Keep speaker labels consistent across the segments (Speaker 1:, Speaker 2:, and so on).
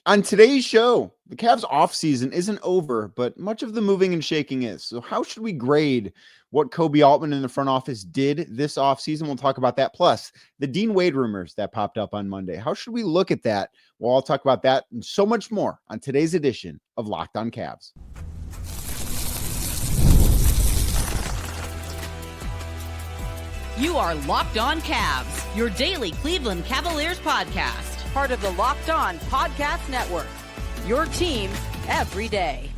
Speaker 1: On today's show, the Cavs offseason isn't over, but much of the moving and shaking is. So, how should we grade what Kobe Altman in the front office did this offseason? We'll talk about that. Plus, the Dean Wade rumors that popped up on Monday. How should we look at that? Well, I'll talk about that and so much more on today's edition of Locked On Cavs.
Speaker 2: You are Locked On Cavs, your daily Cleveland Cavaliers podcast.
Speaker 3: Part of the Locked On Podcast Network, your team every day.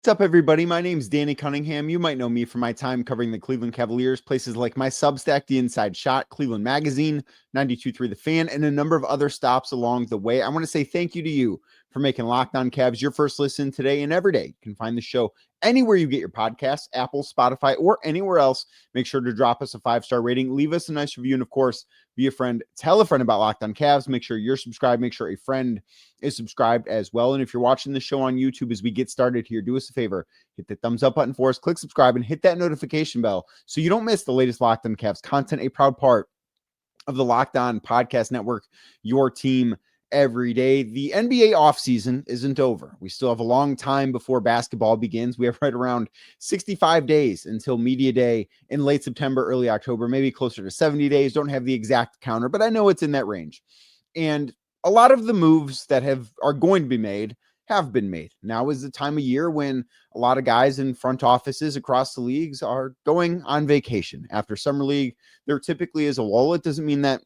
Speaker 1: What's up, everybody? My name's Danny Cunningham. You might know me from my time covering the Cleveland Cavaliers, places like my Substack, The Inside Shot, Cleveland Magazine, 92.3 The Fan, and a number of other stops along the way. I want to say thank you to you for making Locked On Cavs your first listen today and every day. You can find the show anywhere you get your podcasts, Apple, Spotify, or anywhere else. Make sure to drop us a 5-star rating, leave us a nice review, and of course, be a friend. Tell a friend about Locked On Cavs. Make sure you're subscribed. Make sure a friend is subscribed as well. And if you're watching the show on YouTube as we get started here, do us a favor, hit the thumbs up button for us, click subscribe, and hit that notification bell so you don't miss the latest Locked On Cavs content, a proud part of the Locked On Podcast Network, your team every day. The NBA offseason isn't over. We still have a long time before basketball begins. We have right around 65 days until media day in late September, early October, maybe closer to 70 days. Don't have the exact counter, but I know it's in that range. And a lot of the moves that are going to be made have been made. Now is the time of year when a lot of guys in front offices across the leagues are going on vacation. After summer league, there typically is a lull. It doesn't mean that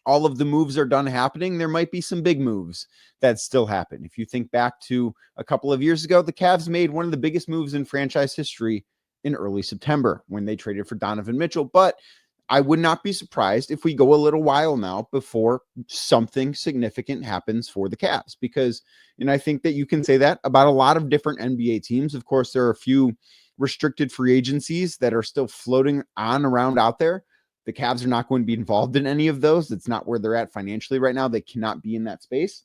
Speaker 1: all of the moves are done happening. There might be some big moves that still happen. If you think back to a couple of years ago, the Cavs made one of the biggest moves in franchise history in early September when they traded for Donovan Mitchell. But I would not be surprised if we go a little while now before something significant happens for the Cavs, because, and I think that you can say that about a lot of different NBA teams. Of course, there are a few restricted free agencies that are still floating on around out there. The Cavs are not going to be involved in any of those. It's not where they're at financially right now. They cannot be in that space.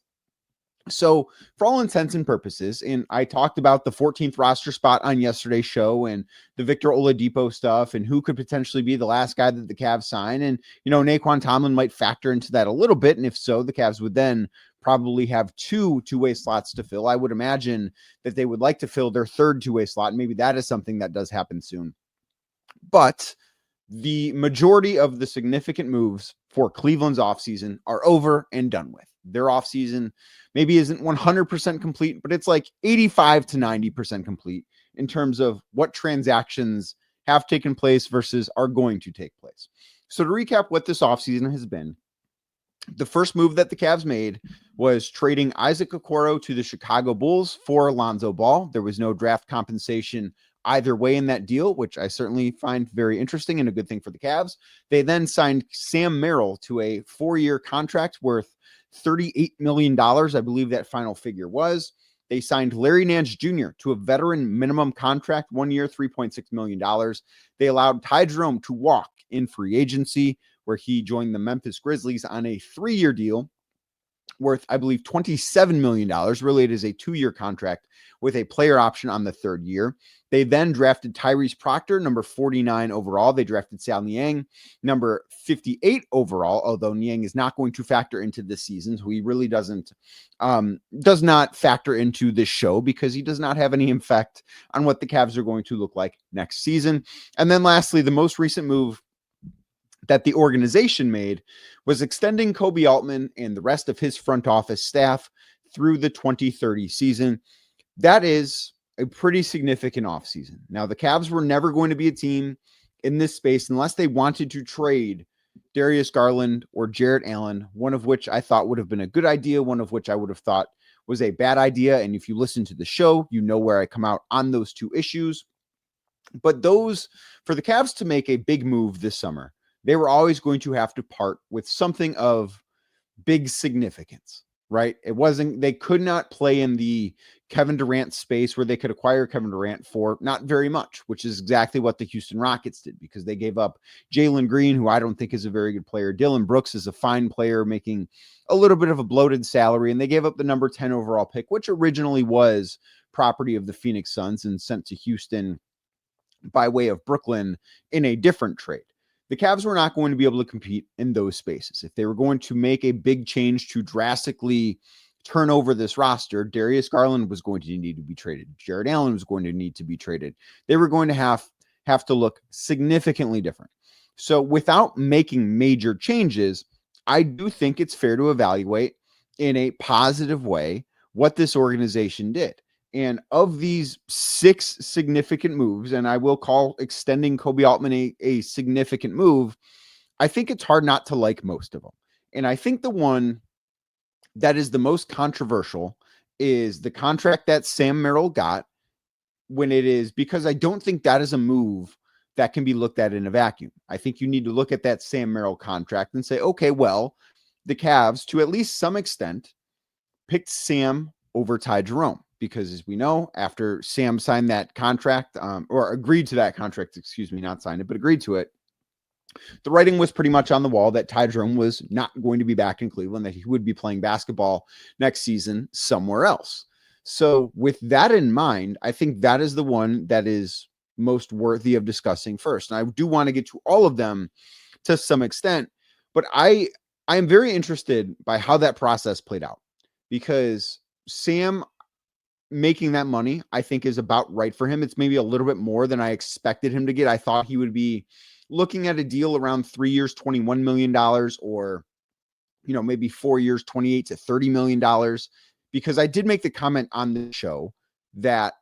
Speaker 1: So for all intents and purposes, and I talked about the 14th roster spot on yesterday's show and the Victor Oladipo stuff and who could potentially be the last guy that the Cavs sign. And, Naquan Tomlin might factor into that a little bit. And if so, the Cavs would then probably have two-way slots to fill. I would imagine that they would like to fill their third two-way slot. And maybe that is something that does happen soon. But the majority of the significant moves for Cleveland's offseason are over and done with. Their offseason maybe isn't 100% complete, but it's like 85 to 90% complete in terms of what transactions have taken place versus are going to take place. So to recap what this offseason has been, the first move that the Cavs made was trading Isaac Okoro to the Chicago Bulls for Lonzo Ball. There was no draft compensation either way in that deal, which I certainly find very interesting and a good thing for the Cavs. They then signed Sam Merrill to a 4-year contract worth $38 million. I believe that final figure was. They signed Larry Nance Jr. to a veteran minimum contract, 1 year, $3.6 million. They allowed Ty Jerome to walk in free agency, where he joined the Memphis Grizzlies on a 3-year deal worth, I believe, $27 million. Really, it is a 2-year contract with a player option on the 3rd year. They then drafted Tyrese Proctor, number 49 overall. They drafted Sal Niang, number 58 overall, although Niang is not going to factor into this season. So he really does not factor into this show because he does not have any effect on what the Cavs are going to look like next season. And then lastly, the most recent move that the organization made was extending Kobe Altman and the rest of his front office staff through the 2030 season. That is a pretty significant offseason. Now, the Cavs were never going to be a team in this space unless they wanted to trade Darius Garland or Jarrett Allen, one of which I thought would have been a good idea, one of which I would have thought was a bad idea. And if you listen to the show, you know where I come out on those two issues. But for the Cavs to make a big move this summer, they were always going to have to part with something of big significance, right? They could not play in the Kevin Durant space where they could acquire Kevin Durant for not very much, which is exactly what the Houston Rockets did, because they gave up Jalen Green, who I don't think is a very good player. Dylan Brooks is a fine player making a little bit of a bloated salary, and they gave up the number 10 overall pick, which originally was property of the Phoenix Suns and sent to Houston by way of Brooklyn in a different trade. The Cavs were not going to be able to compete in those spaces. If they were going to make a big change to drastically turn over this roster, Darius Garland was going to need to be traded. Jared Allen was going to need to be traded. They were going to have to look significantly different. So without making major changes, I do think it's fair to evaluate in a positive way what this organization did. And of these 6 significant moves, and I will call extending Kobe Altman a significant move, I think it's hard not to like most of them. And I think the one that is the most controversial is the contract that Sam Merrill got, when it is, because I don't think that is a move that can be looked at in a vacuum. I think you need to look at that Sam Merrill contract and say, okay, well, the Cavs, to at least some extent, picked Sam over Ty Jerome, because as we know, after Sam signed that contract, or agreed to that contract, not signed it, but agreed to it, the writing was pretty much on the wall that Ty Jerome was not going to be back in Cleveland, that he would be playing basketball next season somewhere else. So with that in mind, I think that is the one that is most worthy of discussing first. And I do want to get to all of them to some extent, but I am very interested by how that process played out, because Sam making that money, I think, is about right for him. It's maybe a little bit more than I expected him to get. I thought he would be looking at a deal around 3 years, $21 million, or, maybe 4 years, $28 to $30 million, because I did make the comment on the show that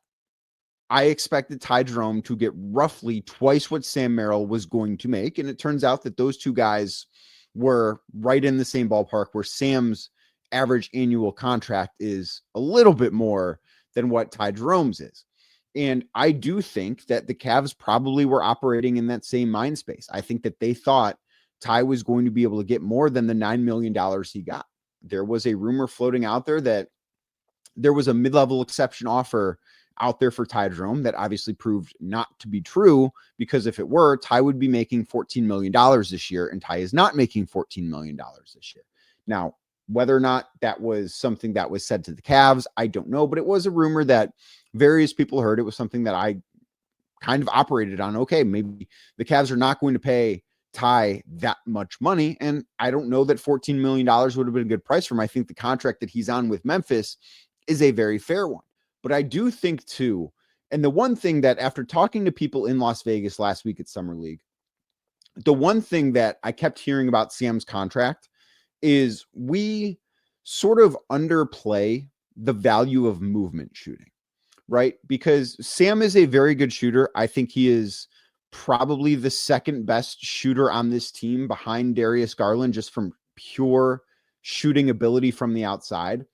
Speaker 1: I expected Ty Jerome to get roughly twice what Sam Merrill was going to make. And it turns out that those two guys were right in the same ballpark, where Sam's average annual contract is a little bit more than what Ty Jerome's is. And I do think that the Cavs probably were operating in that same mind space. I think that they thought Ty was going to be able to get more than the $9 million he got. There was a rumor floating out there that there was a mid-level exception offer out there for Ty Jerome that obviously proved not to be true, because if it were, Ty would be making $14 million this year, and Ty is not making $14 million this year. Now, whether or not that was something that was said to the Cavs, I don't know, but it was a rumor that various people heard. It was something that I kind of operated on. Okay, maybe the Cavs are not going to pay Ty that much money, and I don't know that $14 million would have been a good price for him. I think the contract that he's on with Memphis is a very fair one. But I do think too, and the one thing that, after talking to people in Las Vegas last week at Summer League, the one thing that I kept hearing about Sam's contract is we sort of underplay the value of movement shooting, right? Because Sam is a very good shooter. I think he is probably the second best shooter on this team behind Darius Garland, just from pure shooting ability from the outside.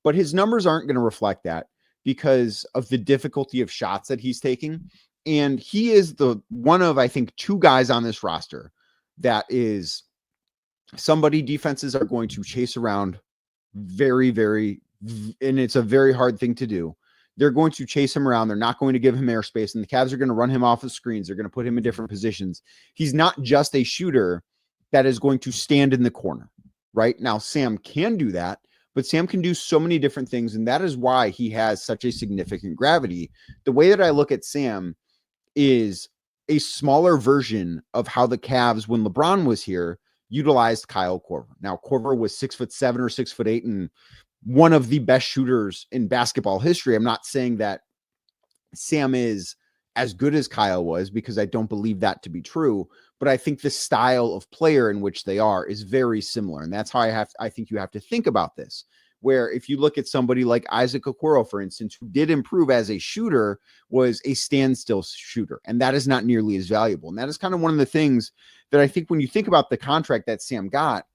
Speaker 1: But his numbers aren't going to reflect that because of the difficulty of shots that he's taking. And he is the one of, I think, 2 guys on this roster that is somebody defenses are going to chase around very, very, and it's a very hard thing to do. They're going to chase him around. They're not going to give him airspace, and the Cavs are going to run him off of screens. They're going to put him in different positions. He's not just a shooter that is going to stand in the corner, right? Now, Sam can do that, but Sam can do so many different things, and that is why he has such a significant gravity. The way that I look at Sam is a smaller version of how the Cavs, when LeBron was here, utilized Kyle Korver. Now, Korver was 6'7" or 6'8" and one of the best shooters in basketball history. I'm not saying that Sam is as good as Kyle was, because I don't believe that to be true, but I think the style of player in which they are is very similar. And that's how I think you have to think about this, where if you look at somebody like Isaac Okoro, for instance, who did improve as a shooter, was a standstill shooter, and that is not nearly as valuable. And that is kind of one of the things that I think when you think about the contract that Sam got,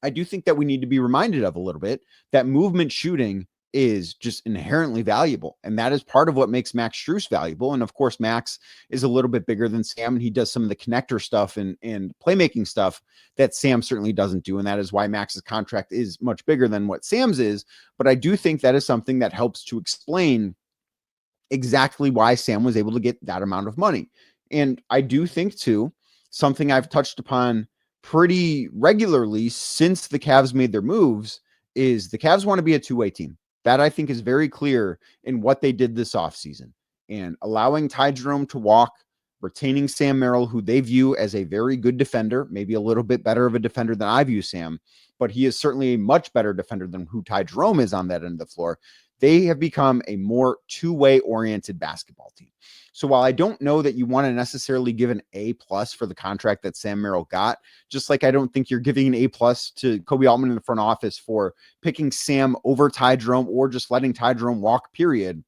Speaker 1: I do think that we need to be reminded of a little bit, that movement shooting is just inherently valuable. And that is part of what makes Max Strus valuable. And of course, Max is a little bit bigger than Sam, and he does some of the connector stuff and playmaking stuff that Sam certainly doesn't do. And that is why Max's contract is much bigger than what Sam's is. But I do think that is something that helps to explain exactly why Sam was able to get that amount of money. And I do think too, something I've touched upon pretty regularly since the Cavs made their moves is the Cavs want to be a two-way team. That, I think, is very clear in what they did this offseason, and allowing Ty Jerome to walk retaining Sam Merrill, who they view as a very good defender, maybe a little bit better of a defender than I view Sam, but he is certainly a much better defender than who Ty Jerome is on that end of the floor. They have become a more two-way oriented basketball team. So while I don't know that you want to necessarily give an A+ for the contract that Sam Merrill got, just like I don't think you're giving an A+ to Kobe Altman in the front office for picking Sam over Ty Jerome or just letting Ty Jerome walk, period,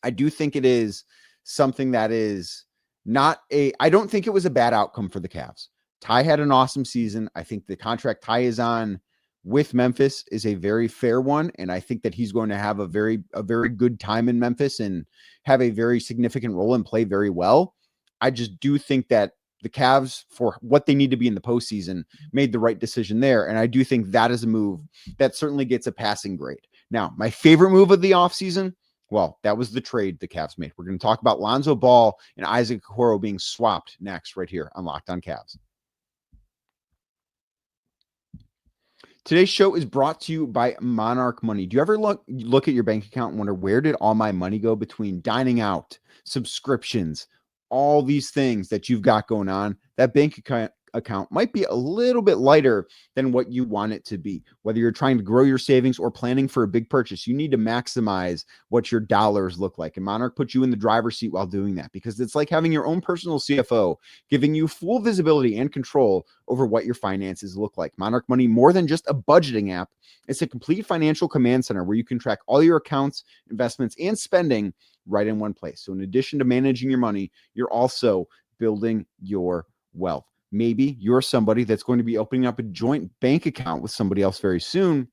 Speaker 1: I do think it is something that is not I don't think it was a bad outcome for the Cavs. Ty had an awesome season. I think the contract Ty is on with Memphis is a very fair one. And I think that he's going to have a very good time in Memphis and have a very significant role and play very well. I just do think that the Cavs, for what they need to be in the postseason, made the right decision there. And I do think that is a move that certainly gets a passing grade. Now, my favorite move of the offseason, well, that was the trade the Cavs made. We're going to talk about Lonzo Ball and Isaac Okoro being swapped next right here on Locked On Cavs. Today's show is brought to you by Monarch Money. Do you ever look at your bank account and wonder, where did all my money go between dining out, subscriptions, all these things that you've got going on? That bank account might be a little bit lighter than what you want it to be. Whether you're trying to grow your savings or planning for a big purchase, you need to maximize what your dollars look like. And Monarch puts you in the driver's seat while doing that, because it's like having your own personal CFO, giving you full visibility and control over what your finances look like. Monarch Money, more than just a budgeting app, it's a complete financial command center where you can track all your accounts, investments, and spending right in one place. So in addition to managing your money, you're also building your wealth. Maybe you're somebody that's going to be opening up a joint bank account with somebody else very soon.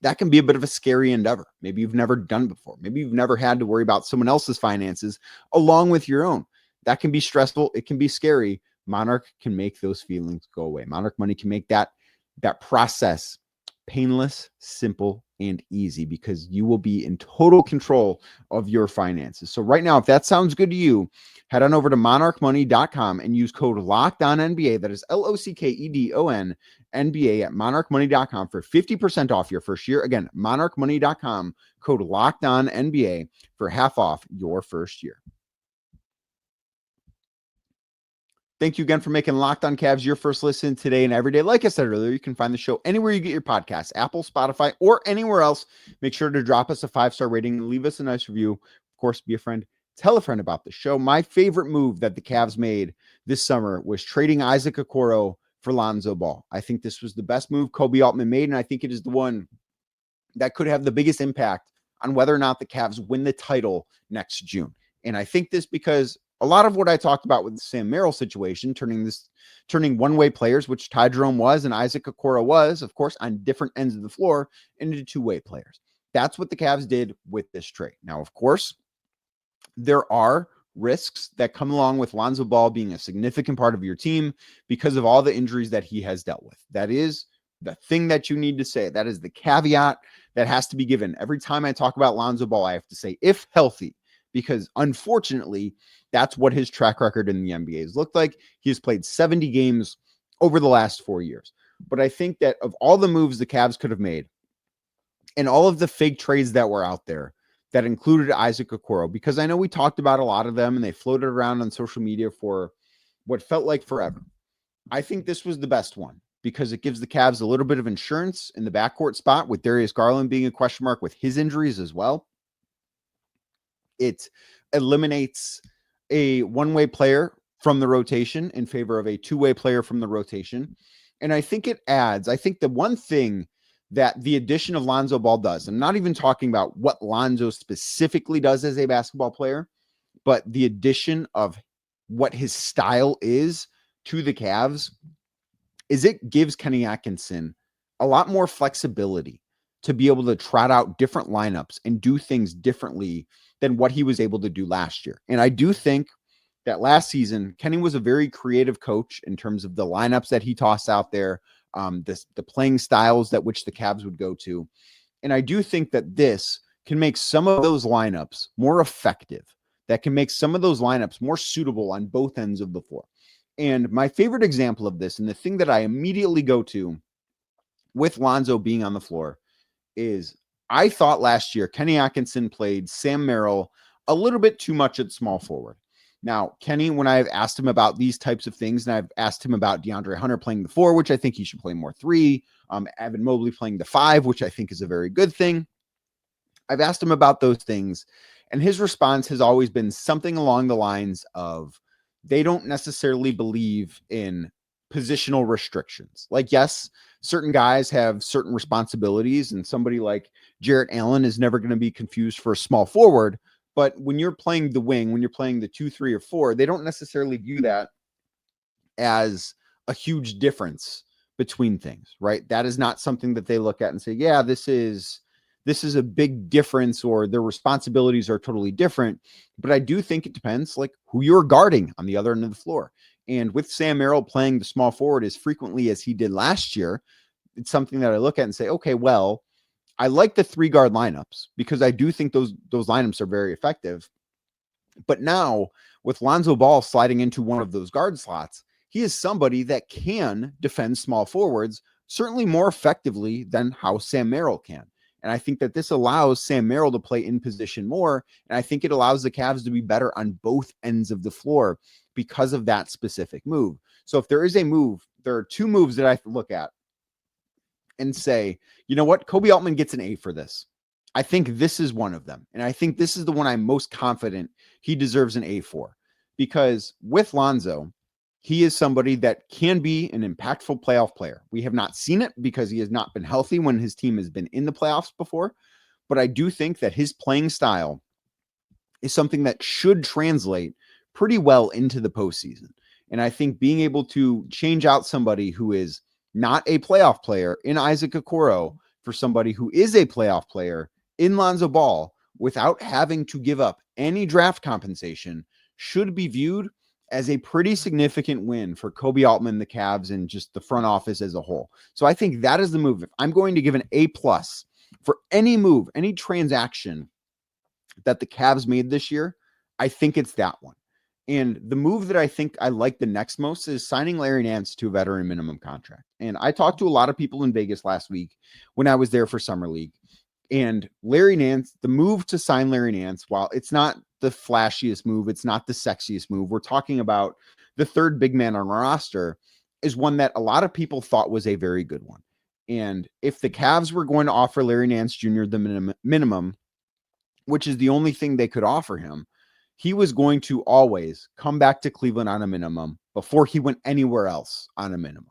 Speaker 1: That can be a bit of a scary endeavor. Maybe you've never done it before. Maybe you've never had to worry about someone else's finances along with your own. That can be stressful. It can be scary. Monarch can make those feelings go away. Monarch Money can make that process painless, simple, and easy, because you will be in total control of your finances. So right now, if that sounds good to you, head on over to monarchmoney.com and use code LOCKEDONNBA. That is LOCKEDON NBA at monarchmoney.com for 50% off your first year. Again, monarchmoney.com, code LOCKEDONNBA for half off your first year. Thank you again for making Locked On Cavs your first listen today and every day. Like I said earlier, you can find the show anywhere you get your podcasts, Apple, Spotify, or anywhere else. Make sure to drop us a 5-star rating and leave us a nice review. Of course, be a friend. Tell a friend about the show. My favorite move that the Cavs made this summer was trading Isaac Okoro for Lonzo Ball. I think this was the best move Kobe Altman made, and I think it is the one that could have the biggest impact on whether or not the Cavs win the title next June. And I think this because a lot of what I talked about with the Sam Merrill situation, turning one-way players, which Ty Jerome was and Isaac Okoro was, of course, on different ends of the floor, into two-way players. That's what the Cavs did with this trade. Now, of course, there are risks that come along with Lonzo Ball being a significant part of your team because of all the injuries that he has dealt with. That is the thing that you need to say. That is the caveat that has to be given. Every time I talk about Lonzo Ball, I have to say, if healthy, because unfortunately, that's what his track record in the NBA has looked like. He has played 70 games over the last 4 years. But I think that of all the moves the Cavs could have made and all of the fake trades that were out there that included Isaac Okoro, because I know we talked about a lot of them and they floated around on social media for what felt like forever. I think this was the best one because it gives the Cavs a little bit of insurance in the backcourt spot, with Darius Garland being a question mark with his injuries as well. It eliminates a one-way player from the rotation in favor of a two-way player from the rotation. And I think the one thing that the addition of Lonzo Ball does, I'm not even talking about what Lonzo specifically does as a basketball player, but the addition of what his style is to the Cavs, is it gives Kenny Atkinson a lot more flexibility to be able to trot out different lineups and do things differently than what he was able to do last year. And I do think that last season, Kenny was a very creative coach in terms of the lineups that he tossed out there, the playing styles that which the Cavs would go to. And I do think that this can make some of those lineups more effective, that can make some of those lineups more suitable on both ends of the floor. And my favorite example of this, and the thing that I immediately go to with Lonzo being on the floor, is I thought last year Kenny Atkinson played Sam Merrill a little bit too much at small forward. Now, Kenny, when I've asked him about these types of things, and I've asked him about DeAndre Hunter playing the 4, which I think he should play more 3, Evan Mobley playing the 5, which I think is a very good thing. I've asked him about those things, and his response has always been something along the lines of they don't necessarily believe in positional restrictions. Like, yes, certain guys have certain responsibilities, and somebody like Jarrett Allen is never going to be confused for a small forward. But when you're playing the wing, when you're playing the 2, 3, or 4, they don't necessarily view that as a huge difference between things, right? That is not something that they look at and say, yeah, this is a big difference, or their responsibilities are totally different. But I do think it depends like who you're guarding on the other end of the floor. And with Sam Merrill playing the small forward as frequently as he did last year, it's something that I look at and say, okay, well, I like the 3 guard lineups because I do think those lineups are very effective. But now with Lonzo Ball sliding into one of those guard slots, he is somebody that can defend small forwards certainly more effectively than how Sam Merrill can. And I think that this allows Sam Merrill to play in position more. And I think it allows the Cavs to be better on both ends of the floor because of that specific move. So if there is a move, there are 2 moves that I look at and say, you know what, Kobe Altman gets an A for this. I think this is one of them. And I think this is the one I'm most confident he deserves an A for, because with Lonzo, he is somebody that can be an impactful playoff player. We have not seen it because he has not been healthy when his team has been in the playoffs before. But I do think that his playing style is something that should translate pretty well into the postseason. And I think being able to change out somebody who is not a playoff player in Isaac Okoro for somebody who is a playoff player in Lonzo Ball without having to give up any draft compensation should be viewed as a pretty significant win for Kobe Altman, the Cavs, and just the front office as a whole. So I think that is the move. If I'm going to give an A+ for any move, any transaction that the Cavs made this year, I think it's that one. And the move that I think I like the next most is signing Larry Nance to a veteran minimum contract. And I talked to a lot of people in Vegas last week when I was there for Summer League. And Larry Nance, the move to sign Larry Nance, while it's not the flashiest move, it's not the sexiest move, we're talking about the 3rd big man on our roster, is one that a lot of people thought was a very good one. And if the Cavs were going to offer Larry Nance Jr. the minimum, which is the only thing they could offer him, he was going to always come back to Cleveland on a minimum before he went anywhere else on a minimum.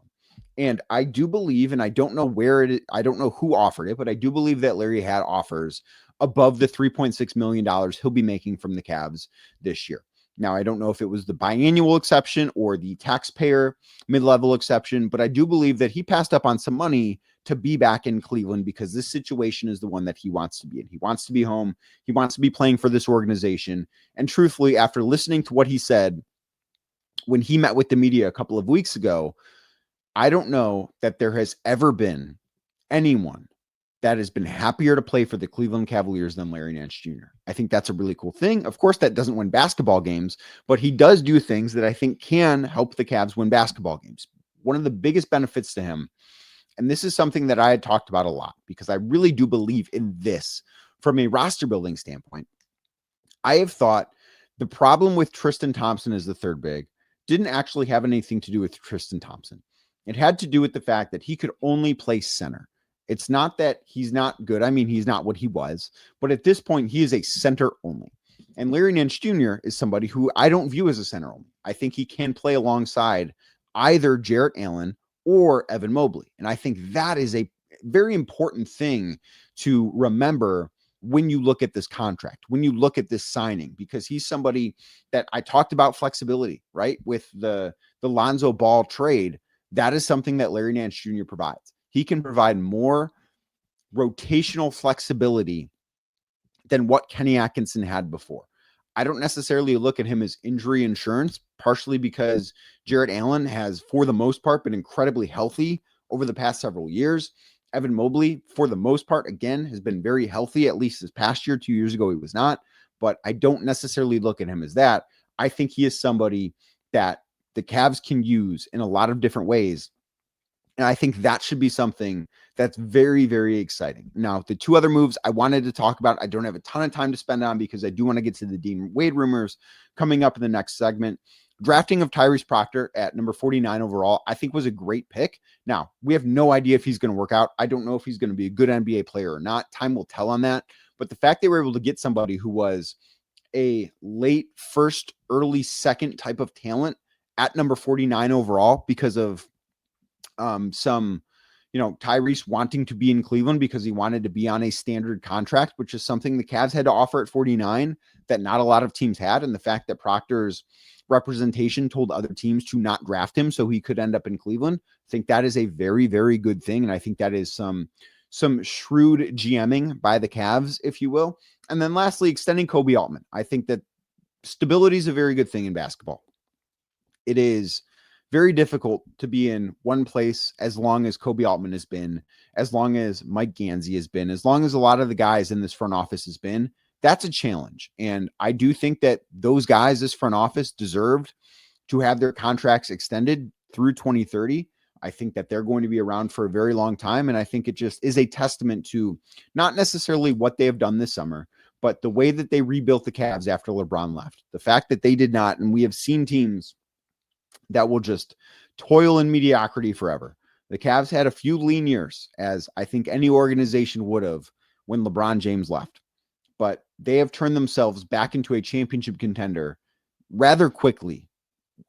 Speaker 1: And I do believe, and I don't know where it is, I don't know who offered it, but I do believe that Larry had offers above the $3.6 million he'll be making from the Cavs this year. Now, I don't know if it was the biannual exception or the taxpayer mid-level exception, but I do believe that he passed up on some money to be back in Cleveland because this situation is the one that he wants to be in. He wants to be home. He wants to be playing for this organization. And truthfully, after listening to what he said when he met with the media a couple of weeks ago, I don't know that there has ever been anyone that has been happier to play for the Cleveland Cavaliers than Larry Nance Jr. I think that's a really cool thing. Of course, that doesn't win basketball games, but he does do things that I think can help the Cavs win basketball games. One of the biggest benefits to him, and this is something that I had talked about a lot because I really do believe in this from a roster building standpoint. I have thought the problem with Tristan Thompson as the 3rd big didn't actually have anything to do with Tristan Thompson. It had to do with the fact that he could only play center. It's not that he's not good. I mean, he's not what he was, but at this point, he is a center only. And Larry Nance Jr. is somebody who I don't view as a center only. I think he can play alongside either Jarrett Allen or Evan Mobley. And I think that is a very important thing to remember when you look at this contract, when you look at this signing, because he's somebody that I talked about flexibility, right? With the Lonzo Ball trade, that is something that Larry Nance Jr. provides. He can provide more rotational flexibility than what Kenny Atkinson had before. I don't necessarily look at him as injury insurance, partially because Jarrett Allen has, for the most part, been incredibly healthy over the past several years. Evan Mobley, for the most part, again, has been very healthy, at least this past year. 2 years ago, he was not. But I don't necessarily look at him as that. I think he is somebody that the Cavs can use in a lot of different ways And I think that should be something that's very, very exciting. Now, the two other moves I wanted to talk about, I don't have a ton of time to spend on because I do want to get to the Dean Wade rumors coming up in the next segment. Drafting of Tyrese Proctor at number 49 overall, I think was a great pick. Now, we have no idea if he's going to work out. I don't know if he's going to be a good NBA player or not. Time will tell on that. But the fact they were able to get somebody who was a late first, early second type of talent at number 49 overall because of Tyrese wanting to be in Cleveland because he wanted to be on a standard contract, which is something the Cavs had to offer at 49 that not a lot of teams had. And the fact that Proctor's representation told other teams to not draft him so he could end up in Cleveland, I think that is a very, very good thing. And I think that is some shrewd GMing by the Cavs, if you will. And then lastly, extending Kobe Altman. I think that stability is a very good thing in basketball. It is very difficult to be in one place as long as Kobe Altman has been, as long as Mike Gansey has been, as long as a lot of the guys in this front office has been. That's a challenge. And I do think that those guys, this front office, deserved to have their contracts extended through 2030. I think that they're going to be around for a very long time. And I think it just is a testament to not necessarily what they have done this summer, but the way that they rebuilt the Cavs after LeBron left. The fact that they did not, and we have seen teams that will just toil in mediocrity forever. The Cavs had a few lean years, as I think any organization would have when LeBron James left. But they have turned themselves back into a championship contender rather quickly,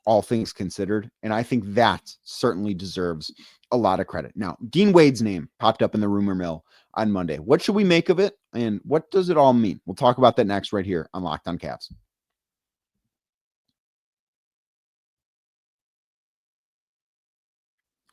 Speaker 1: all things considered. And I think that certainly deserves a lot of credit. Now, Dean Wade's name popped up in the rumor mill on Monday. What should we make of it? And what does it all mean? We'll talk about that next right here on Locked on Cavs.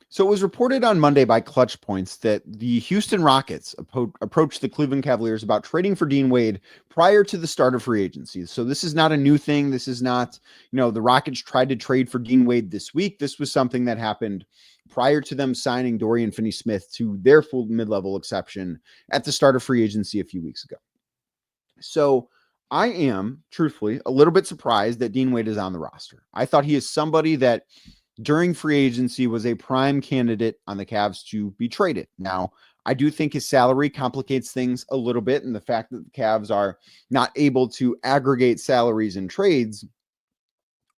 Speaker 1: So it was reported on Monday by Clutch Points that the Houston Rockets approached the Cleveland Cavaliers about trading for Dean Wade prior to the start of free agency. So this is not a new thing. This is not, the Rockets tried to trade for Dean Wade this week. This was something that happened prior to them signing Dorian Finney-Smith to their full mid-level exception at the start of free agency a few weeks ago. So I am, truthfully, a little bit surprised that Dean Wade is on the roster. I thought he is somebody that during free agency was a prime candidate on the Cavs to be traded. Now, I do think his salary complicates things a little bit, and the fact that the Cavs are not able to aggregate salaries in trades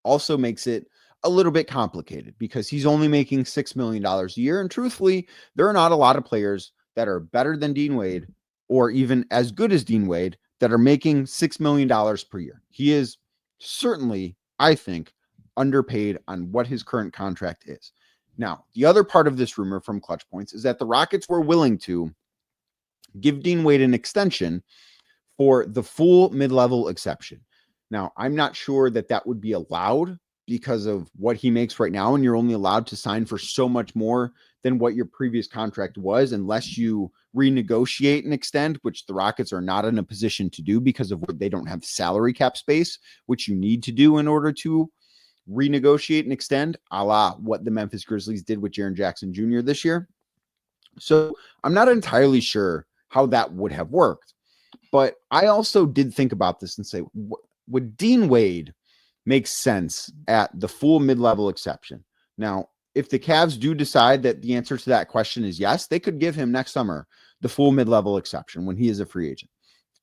Speaker 1: also makes it a little bit complicated because he's only making $6 million a year. And truthfully, there are not a lot of players that are better than Dean Wade or even as good as Dean Wade that are making $6 million per year. He is certainly, I think, underpaid on what his current contract is. Now, the other part of this rumor from Clutch Points is that the Rockets were willing to give Dean Wade an extension for the full mid-level exception. Now, I'm not sure that that would be allowed because of what he makes right now, and you're only allowed to sign for so much more than what your previous contract was unless you renegotiate and extend, which the Rockets are not in a position to do because of what they don't have salary cap space, which you need to do in order to renegotiate and extend, a la what the Memphis Grizzlies did with Jaren Jackson Jr. this year. So I'm not entirely sure how that would have worked. But I also did think about this and say, would Dean Wade make sense at the full mid-level exception? Now, if the Cavs do decide that the answer to that question is yes, they could give him next summer the full mid-level exception when he is a free agent.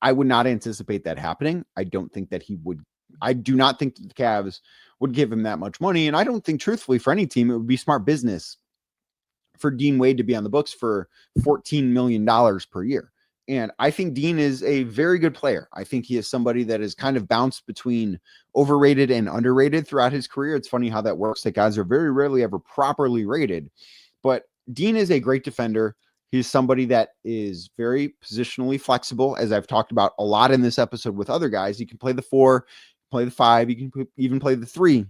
Speaker 1: I would not anticipate that happening. I don't think that he would. I do not think that the Cavs would give him that much money. And I don't think, truthfully, for any team, it would be smart business for Dean Wade to be on the books for $14 million per year. And I think Dean is a very good player. I think he is somebody that has kind of bounced between overrated and underrated throughout his career. It's funny how that works. That guys are very rarely ever properly rated. But Dean is a great defender. He's somebody that is very positionally flexible, as I've talked about a lot in this episode with other guys. He can play the 4, play the 5, you can even play the 3.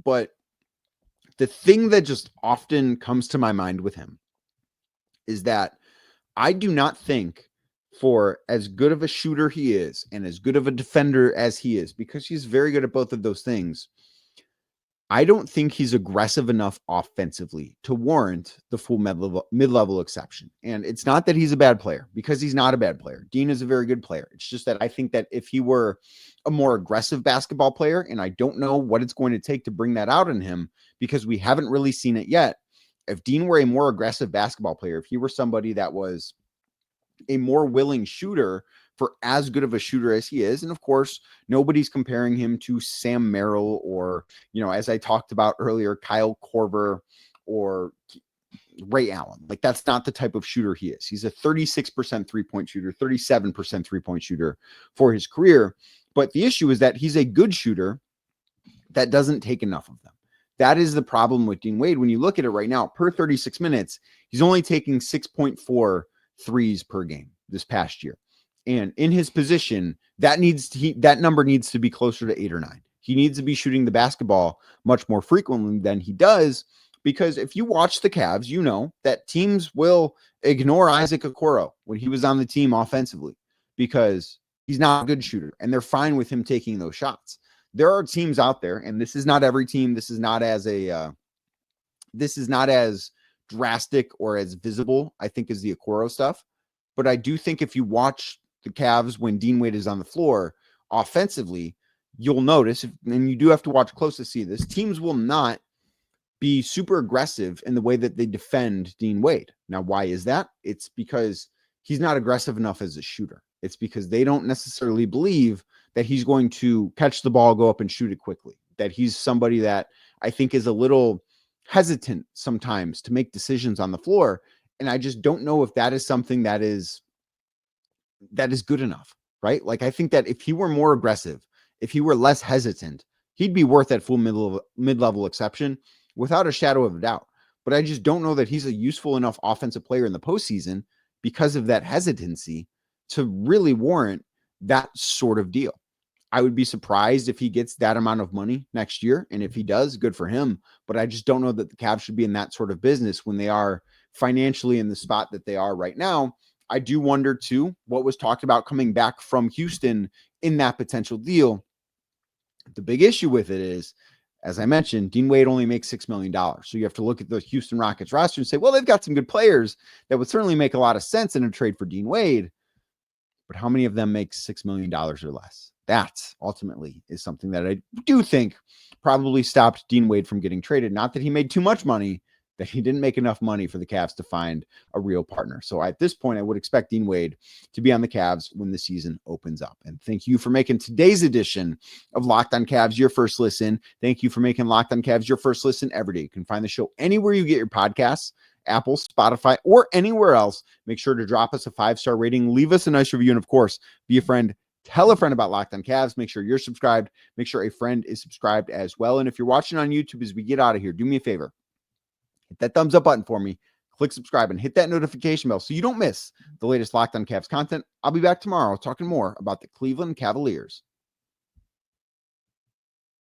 Speaker 1: But the thing that just often comes to my mind with him is that I do not think, for as good of a shooter he is and as good of a defender as he is, because he's very good at both of those things, I don't think he's aggressive enough offensively to warrant the full mid-level exception. And it's not that he's a bad player, because he's not a bad player. Dean is a very good player. It's just that I think that if he were a more aggressive basketball player, and I don't know what it's going to take to bring that out in him because we haven't really seen it yet, If Dean were a more aggressive basketball player, if he were somebody that was a more willing shooter for as good of a shooter as he is, and of course, nobody's comparing him to Sam Merrill or, as I talked about earlier, Kyle Korver or Ray Allen. Like, that's not the type of shooter he is. He's a 36% three-point shooter, 37% three-point shooter for his career. But the issue is that he's a good shooter that doesn't take enough of them. That is the problem with Dean Wade. When you look at it right now, per 36 minutes, he's only taking 6.4 threes per game this past year. And in his position, that number needs to be closer to 8 or 9. He needs to be shooting the basketball much more frequently than he does, because if you watch the Cavs, you know that teams will ignore Isaac Okoro when he was on the team offensively because he's not a good shooter, and they're fine with him taking those shots. There are teams out there, and this is not every team. This is not as drastic or as visible, I think, as the Okoro stuff. But I do think if you watch the Cavs when Dean Wade is on the floor offensively, you'll notice, and you do have to watch close to see this, teams will not be super aggressive in the way that they defend Dean Wade. Now, why is that? It's because he's not aggressive enough as a shooter. It's because they don't necessarily believe that he's going to catch the ball, go up and shoot it quickly. That he's somebody that I think is a little hesitant sometimes to make decisions on the floor. And I just don't know if that is something that is good enough, right? Like, I think that if he were more aggressive, if he were less hesitant, he'd be worth that full mid-level exception without a shadow of a doubt. But I just don't know that he's a useful enough offensive player in the postseason because of that hesitancy to really warrant that sort of deal. I would be surprised if he gets that amount of money next year. And if he does, good for him. But I just don't know that the Cavs should be in that sort of business when they are financially in the spot that they are right now. I do wonder, too, what was talked about coming back from Houston in that potential deal. The big issue with it is, as I mentioned, Dean Wade only makes $6 million. So you have to look at the Houston Rockets roster and say, well, they've got some good players that would certainly make a lot of sense in a trade for Dean Wade. But how many of them make $6 million or less? That ultimately is something that I do think probably stopped Dean Wade from getting traded. Not that he made too much money, that he didn't make enough money for the Cavs to find a real partner. So at this point, I would expect Dean Wade to be on the Cavs when the season opens up. And thank you for making today's edition of Locked on Cavs your first listen. Thank you for making Locked on Cavs your first listen every day. You can find the show anywhere you get your podcasts, Apple, Spotify, or anywhere else. Make sure to drop us a 5-star rating, leave us a nice review, and of course, be a friend. Tell a friend about Locked on Cavs. Make sure you're subscribed. Make sure a friend is subscribed as well. And if you're watching on YouTube as we get out of here, do me a favor. Hit that thumbs up button for me. Click subscribe and hit that notification bell so you don't miss the latest Locked on Cavs content. I'll be back tomorrow talking more about the Cleveland Cavaliers.